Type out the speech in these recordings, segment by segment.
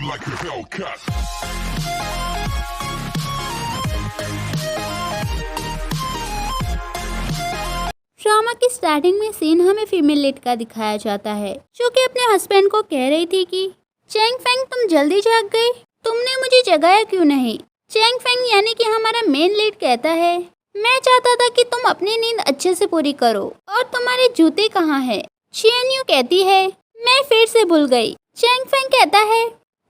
like a Hellcat. Drama की starting में scene हमें फीमेल लीड का दिखाया जाता है, जो कि अपने हस्बैंड को कह रही थी कि चैंग फेंग तुम जल्दी जाग गए, तुमने मुझे जगाया क्यों नहीं। चैंग फेंग यानी कि हमारा मेन लीड कहता है मैं चाहता था कि तुम अपनी नींद अच्छे से पूरी करो और तुम्हारे जूते कहाँ है। चियन यू कहती है मैं फिर से भूल गई। चैंग फेंग कहता है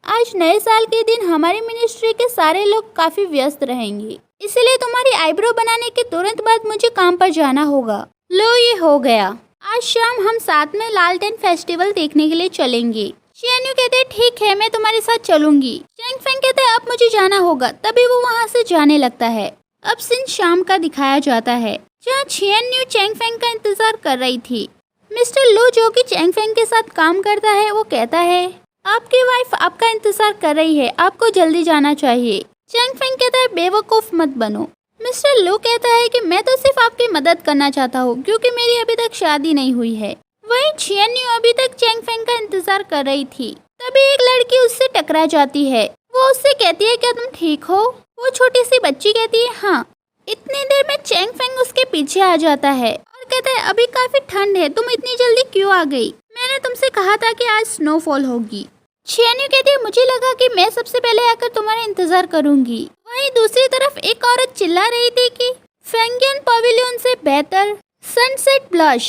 आज नए साल के दिन हमारी मिनिस्ट्री के सारे लोग काफी व्यस्त रहेंगे, इसलिए तुम्हारी आईब्रो बनाने के तुरंत बाद मुझे काम पर जाना होगा। लो ये हो गया, आज शाम हम साथ में लालटेन फेस्टिवल देखने के लिए चलेंगे। चियन यू कहते हैं ठीक है मैं तुम्हारे साथ चलूंगी। चैंग फेंग कहते हैं अब मुझे जाना होगा, तभी वो वहाँ से जाने लगता है। अब सीन शाम का दिखाया जाता है, जहाँ चियन यू चैंग फेंग का इंतजार कर रही थी। मिस्टर लू जो कि चैंग फेंग के साथ काम करता है वो कहता है आपकी वाइफ आपका इंतजार कर रही है, आपको जल्दी जाना चाहिए। चैंग फेंग कहता है बेवकूफ मत बनो। मिस्टर लू कहता है कि मैं तो सिर्फ आपकी मदद करना चाहता हूँ क्योंकि मेरी अभी तक शादी नहीं हुई है। वहीं चियन यू अभी तक चैंग फेंग का इंतजार कर रही थी, तभी एक लड़की उससे टकरा जाती है। वो उससे कहती है क्या तुम ठीक हो। वो छोटी सी बच्ची कहती है हाँ। इतनी देर में चैंग फेंग उसके पीछे आ जाता है और कहता है अभी काफी ठंड है, तुम इतनी जल्दी क्यों आ गई, मैंने तुमसे कहा था कि आज स्नोफॉल होगी। चियन यू कहती है मुझे लगा कि मैं सबसे पहले आकर तुम्हारा इंतजार करूंगी। वहीं दूसरी तरफ एक औरत चिल्ला रही थी कि फेंगियन पवेलियन से बेहतर सनसेट ब्लश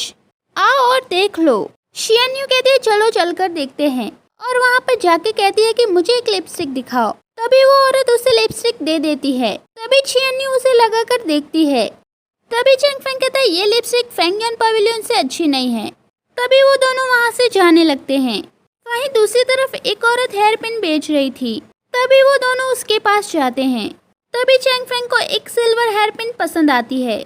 आओ और देख लो। चियन यू कहती है चलो चलकर देखते हैं और वहाँ पर जाके कहती है कि मुझे एक लिपस्टिक दिखाओ। तभी वो औरत उसे लिपस्टिक दे देती है। तभी चियन यू उसे लगाकर देखती है। तभी चैंग फेंग कहता है ये लिपस्टिक फेंगियन पवेलियन से अच्छी नहीं है। तभी वो दोनों वहाँ से जाने लगते हैं। वहीं दूसरी तरफ एक औरत हेयर पिन बेच रही थी, तभी वो दोनों उसके पास जाते हैं। तभी चैंग फेंग को एक सिल्वर हेयर पिन पसंद आती है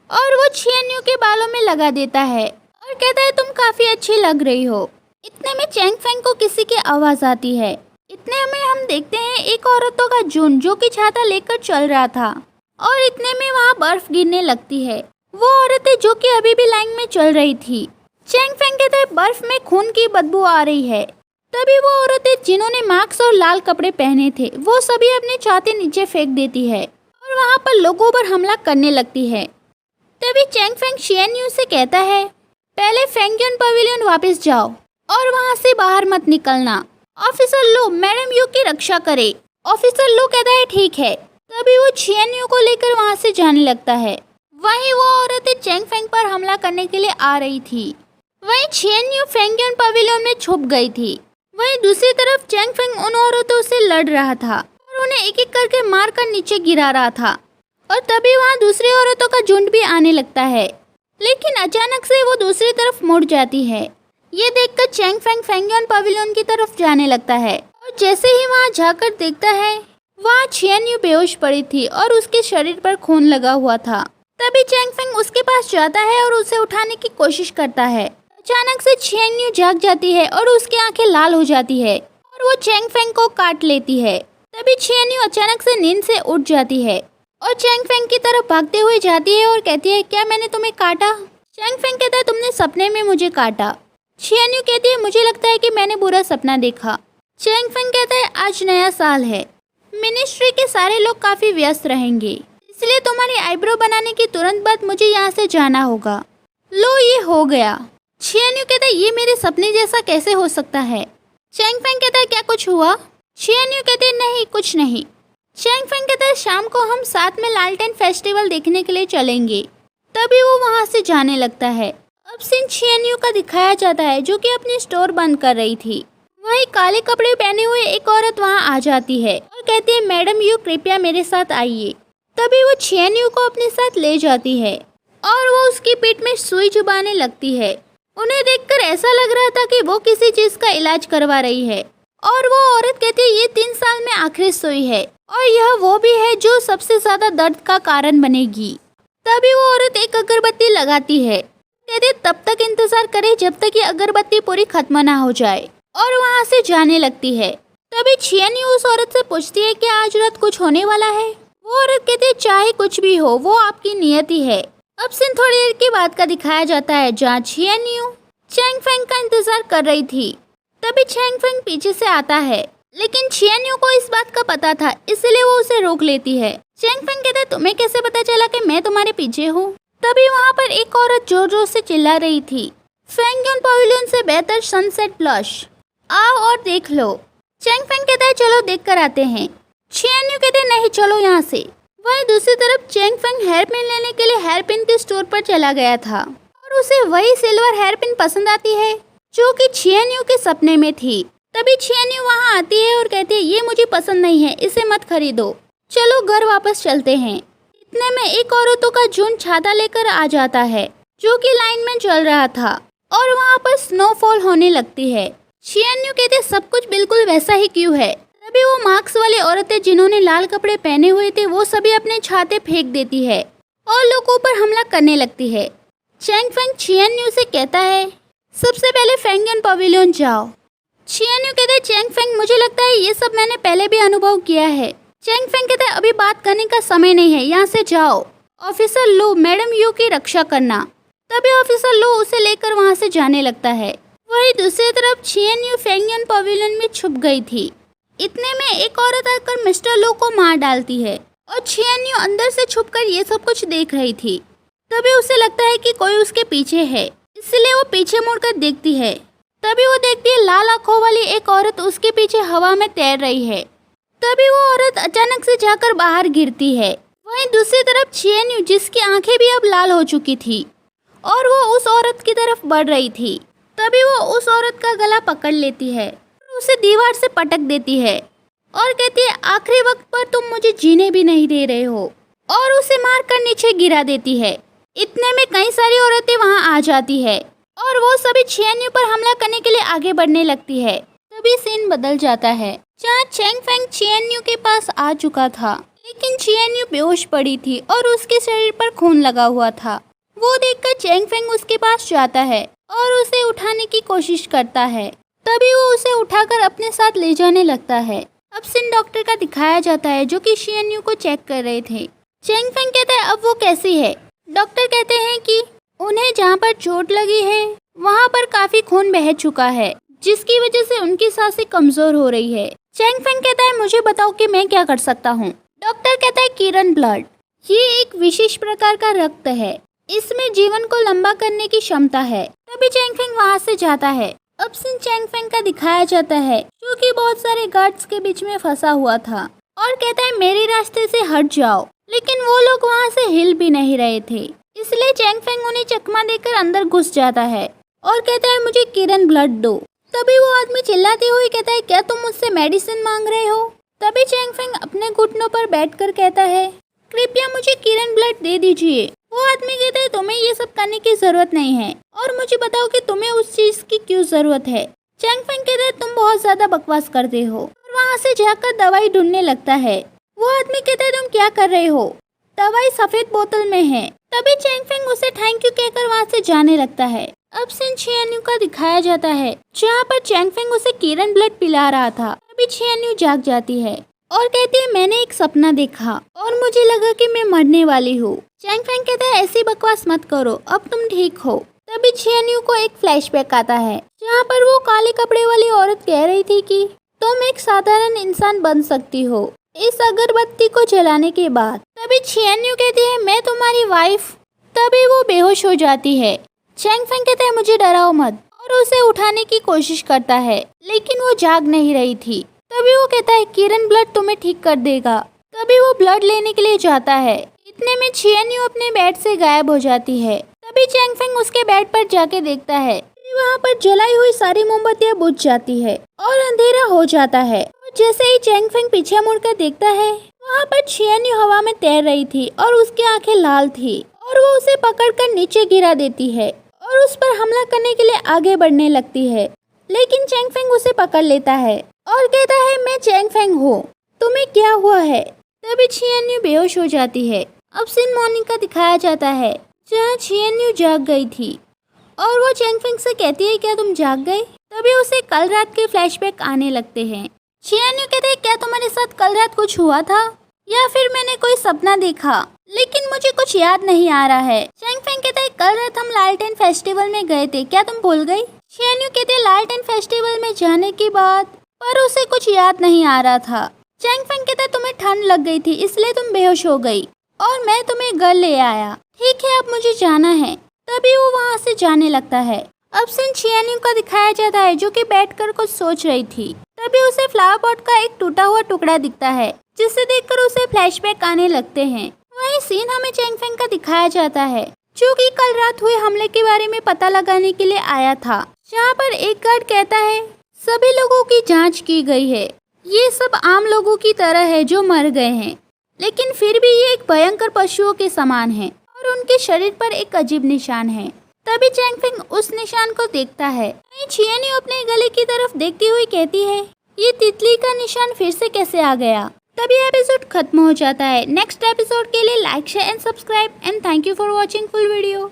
और वो चियन यू के बालों में लगा देता है और कहता है तुम काफी अच्छी लग रही हो। इतने में चैंग फेंग को किसी की आवाज आती है। इतने में हम देखते हैं एक औरतों का झुंड जो कि छाता लेकर चल रहा था और इतने में वहाँ बर्फ गिरने लगती है। वो औरतें जो कि अभी भी लाइन में चल रही थी। चैंग फेंग कहता है बर्फ में खून की बदबू आ रही है। तभी वो औरतें जिन्होंने मास्क और लाल कपड़े पहने थे वो सभी अपने छाते नीचे फेंक देती है और वहाँ पर लोगों पर हमला करने लगती है। तभी चैंग फेंग चियन यू से कहता है पहले फेंगियन पवेलियन वापस जाओ और वहाँ से बाहर मत निकलना। ऑफिसर लो मैडम यू की रक्षा करे। ऑफिसर लो कहता है ठीक है। तभी वो चियन यू को लेकर वहाँ से जाने लगता है। वहीं वो औरतें चैंग फेंग पर हमला करने के लिए आ रही थी। वहीं चियन यू फेंगियन पवेलियन में छुप गई थी। वहीं दूसरी तरफ चैंग फेंग उन औरतों से लड़ रहा था और उन्हें एक एक करके मार कर नीचे गिरा रहा था और तभी वहाँ दूसरी औरतों का झुंड भी आने लगता है, लेकिन अचानक से वो दूसरी तरफ मुड़ जाती है। ये देखकर चैंग फेंग फेंगियन पवेलियन की तरफ जाने लगता है और जैसे ही वहाँ जाकर देखता है वहाँ चियन यू बेहोश पड़ी थी और उसके शरीर पर खून लगा हुआ था। तभी चैंग फेंग उसके पास जाता है और उसे उठाने की कोशिश करता है। अचानक से चियन यू जाग जाती है और उसकी आंखें लाल हो जाती है और वो चैंग फेंग को काट लेती है। तभी चियन यू अचानक से नींद से उठ जाती है और चैंग फेंग की तरफ भागते हुए जाती है और कहती है क्या मैंने तुम्हें काटा। चैंग फेंग कहता है तुमने सपने में मुझे काटा। चियन यू कहती है मुझे लगता है कि मैंने बुरा सपना देखा। चैंग फेंग कहता है आज नया साल है, मिनिस्ट्री के सारे लोग काफी व्यस्त रहेंगे, इसलिए तुम्हारी आईब्रो बनाने के तुरंत बाद मुझे यहाँ से जाना होगा। लो ये हो गया। चियन यू कहता है ये मेरे सपने जैसा कैसे हो सकता है। चैंग फेंग कहता है क्या कुछ हुआ। चियन यू कहते हैं नहीं कुछ नहीं। चैंग फेंग कहता है शाम को हम साथ में लालटेन फेस्टिवल देखने के लिए चलेंगे। तभी वो वहाँ से जाने लगता है। अब सीन चियन यू का दिखाया जाता है जो कि अपनी स्टोर बंद कर रही थी। वहीं काले कपड़े पहने हुए एक औरत वहाँ आ जाती है और कहती है मैडम यू कृपया मेरे साथ आइए। तभी वो चियन यू को अपने साथ ले जाती है और वो उसकी पीठ में सुई चुभाने लगती है। उन्हें देखकर ऐसा लग रहा था कि वो किसी चीज का इलाज करवा रही है और वो औरत कहती है ये 3 साल में आखिरी सुई है और यह वो भी है जो सबसे ज्यादा दर्द का कारण बनेगी। तभी वो औरत एक अगरबत्ती लगाती है, कहती है तब तक इंतजार करे जब तक ये अगरबत्ती पूरी खत्म ना हो जाए और वहाँ से जाने लगती है। तभी चियन यू उस औरत से पूछती है कि आज रात कुछ होने वाला है। वो औरत कहती है चाहे कुछ भी हो वो आपकी नियति है। अब सीन थोड़ी देर के बाद का दिखाया जाता है जहाँ चियन यू चैंग फेंग का इंतजार कर रही थी। तभी चैंग फेंग पीछे से आता है। लेकिन छियान्यू को इस बात का पता था, इसलिए वो उसे रोक लेती है। चैंग फेंग कहता है तुम्हें कैसे पता चला कि मैं तुम्हारे पीछे हूँ? तभी वहाँ पर एक औरत जोर जोर से चिल्ला रही थी, फेंग यन पवेलियन से बेहतर सनसेट ब्लश, आओ और देख लो। चैंग फेंग कहता है चलो देख कर आते हैं। छियान्यू कहते हैं नहीं चलो यहाँ से। वहीं दूसरी तरफ चैंग फेंग हेयर पिन लेने के लिए हेयर पिन के स्टोर पर चला गया था और उसे वही सिल्वर हेयर पिन पसंद आती है जो कि छियान्यू के सपने में थी। तभी छियान्यू वहाँ आती है और कहती है ये मुझे पसंद नहीं है, इसे मत खरीदो, चलो घर वापस चलते हैं। इतने में एक औरतों का झुंड छाता लेकर आ जाता है जो कि लाइन में चल रहा था और वहाँ पर स्नोफॉल होने लगती है। छियान्यू कहते सब कुछ बिल्कुल वैसा ही क्यों है? तभी वो मार्क्स वाली औरतें जिन्होंने लाल कपड़े पहने हुए थे वो सभी अपने छाते फेंक देती है और लोगों पर हमला करने लगती है। चैंग फेंग छियान्यू से कहता है सबसे पहले फेंग यन पवेलियन जाओ। छियान्यू कहते हैं चैंग फेंग मुझे लगता है ये सब मैंने पहले भी अनुभव किया है। चैंग फेंग कहते हैं अभी बात करने का समय नहीं है, यहाँ से जाओ। ऑफिसर लू, मैडम यू की रक्षा करना। तभी ऑफिसर लू उसे लेकर वहाँ से जाने लगता है। वहीं दूसरी तरफ छियान्यू फेंग यन पवेलियन में छुप गई थी। इतने में एक औरत आकर मिस्टर लू को मार डालती है और छियान्यू अंदर से छुपकर ये सब कुछ देख रही थी। तभी उसे लगता है कि कोई उसके पीछे है, इसलिए वो पीछे मुड़कर देखती है। तभी वो देखती है लाल आंखों वाली एक औरत उसके पीछे हवा में तैर रही है। तभी वो औरत अचानक से जाकर बाहर गिरती है। वहीं दूसरी तरफ छियान्यू जिसकी आंखें भी अब लाल हो चुकी थी और वो उस औरत की तरफ बढ़ रही थी। तभी वो उस औरत का गला पकड़ लेती है और उसे दीवार से पटक देती है और कहती है आखिरी वक्त पर तुम मुझे जीने भी नहीं दे रहे हो, और उसे मारकर नीचे गिरा देती है। इतने में कई सारी औरतें वहां आ जाती है और वो सभी छियान्यू पर हमला करने के लिए आगे बढ़ने लगती है। तभी सीन बदल जाता है जहाँ चैंग फेंग छियान्यू के पास आ चुका था, लेकिन छियान्यू बेहोश पड़ी थी और उसके शरीर पर खून लगा हुआ था। वो देखकर चैंग फेंग उसके पास जाता है और उसे उठाने की कोशिश करता है। तभी वो उसे उठाकर अपने साथ ले जाने लगता है। अब सीन डॉक्टर का दिखाया जाता है जो कि छियान्यू को चेक कर रहे थे। चैंग फेंग कहता है अब वो कैसी है? डॉक्टर कहते हैं कि उन्हें जहाँ पर चोट लगी है वहाँ पर काफी खून बह चुका है, जिसकी वजह से उनकी सांसें कमजोर हो रही है। चैंग फेंग कहता है मुझे बताओ कि मैं क्या कर सकता हूँ। डॉक्टर कहता है किरण ब्लड, ये एक विशेष प्रकार का रक्त है, इसमें जीवन को लंबा करने की क्षमता है। तभी चैंग फेंग वहाँ से जाता है। अब सीन चैंग फेंग का दिखाया जाता है जो कि बहुत सारे गार्ड्स के बीच में फंसा हुआ था और कहता है मेरे रास्ते से हट जाओ, लेकिन वो लोग वहाँ से हिल भी नहीं रहे थे, इसलिए चैंग फेंग उन्हें चकमा देकर अंदर घुस जाता है और कहता है मुझे किरण ब्लड दो। तभी वो आदमी चिल्लाते हुए कहता है क्या तुम मुझसे मेडिसिन मांग रहे हो? तभी चैंग फेंग अपने घुटनों पर बैठकर कहता है कृपया मुझे किरण ब्लड दे दीजिए। वो आदमी कहता है तुम्हें ये सब करने की जरूरत नहीं है और मुझे बताओ कि तुम्हें उस चीज की क्यों जरूरत है। चैंग फेंग कहता है तुम बहुत ज्यादा बकवास करते हो और वहाँ से जाकर दवाई ढूंढने लगता है। वो आदमी कहता है तुम क्या कर रहे हो? दवाई सफेद बोतल में है। तभी चैंग फेंग उसे थैंक यू कहकर वहाँ से जाने लगता है। अब सीन छियान्यू का दिखाया जाता है जहाँ पर चैंग फेंग उसे किरण ब्लड पिला रहा था। तभी छियान्यू जाग जाती है और कहती है मैंने एक सपना देखा और मुझे लगा कि मैं मरने वाली हूँ। चैंग फेंग कहता है ऐसी बकवास मत करो, अब तुम ठीक हो। तभी छियान्यू को एक फ्लैशबैक आता है जहाँ पर वो काले कपड़े वाली औरत कह रही थी कि तुम एक साधारण इंसान बन सकती हो इस अगरबत्ती को जलाने के बाद। तभी छियान्यू कहती है मैं तुम्हारी वाइफ। तभी वो बेहोश हो जाती है। चैंग फेंग कहता है मुझे डराओ मत और उसे उठाने की कोशिश करता है, लेकिन वो जाग नहीं रही थी। तभी वो कहता है किरण ब्लड तुम्हें ठीक कर देगा। तभी वो ब्लड लेने के लिए जाता है। इतने में छियान्यू अपने बेड से गायब हो जाती है। तभी चैंग फेंग उसके बेड पर जाके देखता है, वहाँ पर जलाई हुई सारी मोमबत्तियाँ बुझ जाती है और अंधेरा हो जाता है। जैसे ही चैंग फेंग पीछे मुड़कर देखता है, वहाँ पर छियान्यू हवा में तैर रही थी और उसकी आंखें लाल थी और वो उसे पकड़कर नीचे गिरा देती है और उस पर हमला करने के लिए आगे बढ़ने लगती है, लेकिन चैंग फेंग उसे पकड़ लेता है और कहता है मैं चैंग फेंग हूँ, तुम्हें क्या हुआ है? तभी छियान्यू बेहोश हो जाती है। अब सीन मॉर्निंग का दिखाया जाता है जहाँ छियान्यू जाग गई थी और वो चैंग फेंग से कहती है क्या तुम जाग गए? तभी उसे कल रात के फ्लैशबैक आने लगते हैं। छियान्यू कहते हैं क्या तुम्हारे साथ कल रात कुछ हुआ था या फिर मैंने कोई सपना देखा, लेकिन मुझे कुछ याद नहीं आ रहा है। चैंग फेंग कहता है कल रात हम लालटेन फेस्टिवल में गए थे, क्या तुम भूल गई? छियान्यू कहते हैं लालटेन फेस्टिवल में जाने के बाद पर उसे कुछ याद नहीं आ रहा था। चैंग फेंग कहता तुम्हें ठंड लग गई थी इसलिए तुम बेहोश हो गई और मैं तुम्हें घर ले आया। ठीक है अब मुझे जाना है। तभी वो वहाँ से जाने लगता है। अब सीन छियानियों का दिखाया जाता है जो कि बैठकर कुछ सोच रही थी। तभी उसे फ्लावर पॉट का एक टूटा हुआ टुकड़ा दिखता है जिसे देखकर उसे फ्लैशबैक आने लगते हैं। वही सीन हमें चैंग फेंग का दिखाया जाता है जो कि कल रात हुए हमले के बारे में पता लगाने के लिए आया था, जहाँ पर एक गार्ड कहता है सभी लोगों की जांच की गई है, ये सब आम लोगों की तरह है जो मर गए हैं, लेकिन फिर भी ये एक भयंकर पशुओं के समान है और उनके शरीर पर एक अजीब निशान है। तभी चैंग फेंग उस निशान को देखता है। छियानी अपने गले की तरफ देखती हुई कहती है ये तितली का निशान फिर से कैसे आ गया। तभी एपिसोड खत्म हो जाता है। नेक्स्ट एपिसोड के लिए like share and subscribe and thank you for watching full video.